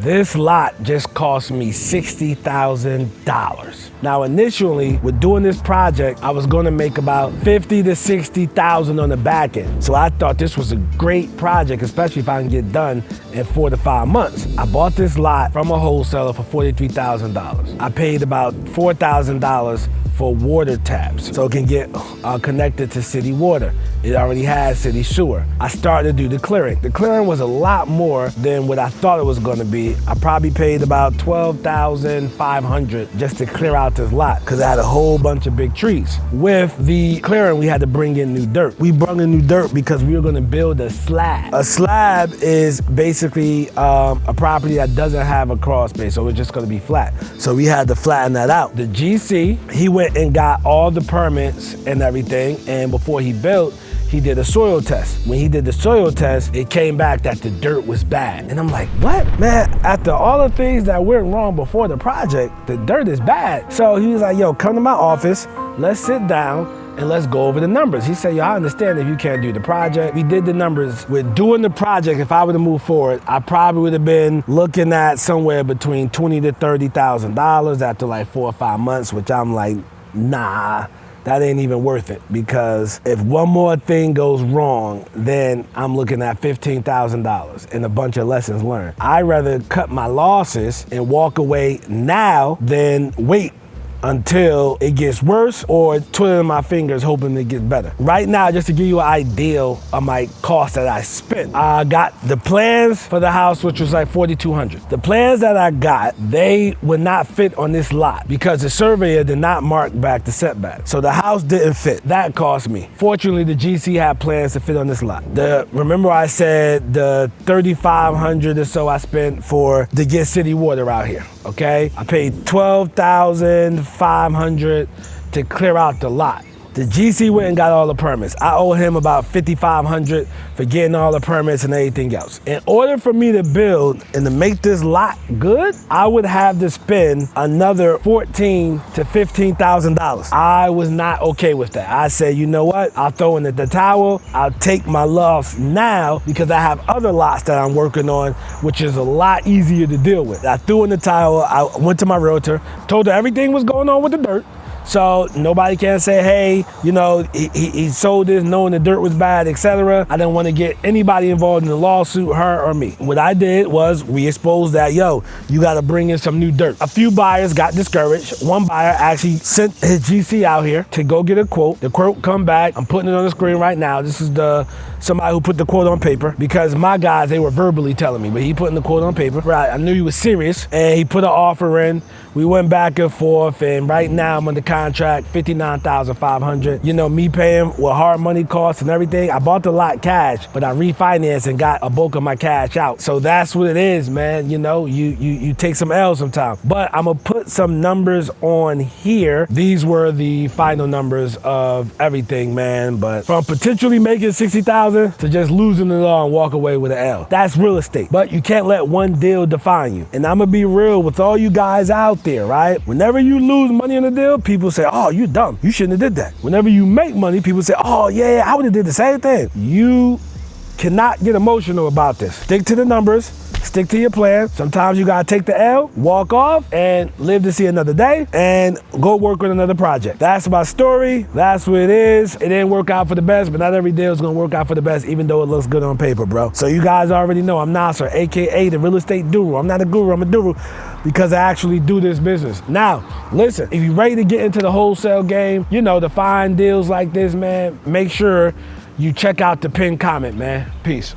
This lot just cost me $60,000. Now, initially, with doing this project, I was gonna make about $50,000 to $60,000 on the back end. So I thought this was a great project, especially if I can get done in 4 to 5 months. I bought this lot from a wholesaler for $43,000. I paid about $4,000 for water taps so it can get connected to city water. It already has city sewer. I started to do the clearing. The clearing was a lot more than what I thought it was gonna be. I probably paid about $12,500 just to clear out this lot because I had a whole bunch of big trees. With the clearing, we had to bring in new dirt. We brought in new dirt because we were gonna build a slab. A slab is basically a property that doesn't have a crawl space, so it's just gonna be flat. So we had to flatten that out. The GC, he went and got all the permits and everything, and before he built, he did a soil test. When he did the soil test, it came back that the dirt was bad. And I'm like, what? Man, after all the things that went wrong before the project, the dirt is bad. So he was like, yo, come to my office, let's sit down, and let's go over the numbers. He said, yo, I understand if you can't do the project. We did the numbers. With doing the project, if I were to move forward, I probably would have been looking at somewhere between $20,000 to $30,000 after like 4 or 5 months, which I'm like, nah, that ain't even worth it, because if one more thing goes wrong, then I'm looking at $15,000 and a bunch of lessons learned. I'd rather cut my losses and walk away now than wait until it gets worse or twiddling my fingers hoping it gets better. Right now, just to give you an idea of my cost that I spent, I got the plans for the house, which was like $4,200. The plans that I got, they would not fit on this lot because the surveyor did not mark back the setback. So the house didn't fit. That cost me. Fortunately, the GC had plans to fit on this lot. Remember I said the $3,500 or so I spent to get city water out here, okay? I paid $12,500 to clear out the lot. The GC went and got all the permits. I owe him about $5,500 for getting all the permits and everything else. In order for me to build and to make this lot good, I would have to spend another $14,000 to $15,000. I was not okay with that. I said, you know what? I'll throw in the towel. I'll take my loss now because I have other lots that I'm working on, which is a lot easier to deal with. I threw in the towel. I went to my realtor, told her everything was going on with the dirt. So nobody can say, hey, you know, he sold this knowing the dirt was bad, etc. I didn't want to get anybody involved in the lawsuit, her or me. What I did was we exposed that, yo, you got to bring in some new dirt. A few buyers got discouraged. One buyer actually sent his GC out here to go get a quote. The quote come back. I'm putting it on the screen right now. This is somebody who put the quote on paper, because my guys, they were verbally telling me, but he putting the quote on paper. Right, I knew he was serious, and he put an offer in. We went back and forth, and right now I'm under contract, $59,500. You know, me paying what hard money costs and everything. I bought the lot cash, but I refinanced and got a bulk of my cash out. So that's what it is, man. You know, you take some L's sometimes. But I'm gonna put some numbers on here. These were the final numbers of everything, man. But from potentially making $60,000 to just losing it all and walk away with an L. That's real estate. But you can't let one deal define you. And I'm gonna be real with all you guys out there, right? Whenever you lose money on a deal, people say, oh, you're dumb. You shouldn't have did that. Whenever you make money, people say, oh, yeah, I would have did the same thing. You cannot get emotional about this. Stick to the numbers. Stick to your plan. Sometimes you gotta take the L, walk off, and live to see another day, and go work on another project. That's my story. That's what it is. It didn't work out for the best, but not every deal is gonna work out for the best, even though it looks good on paper, bro. So you guys already know I'm Nasser, AKA the real estate guru. I'm not a guru, I'm a guru because I actually do this business. Now, listen, if you're ready to get into the wholesale game, you know, to find deals like this, man, make sure you check out the pinned comment, man. Peace.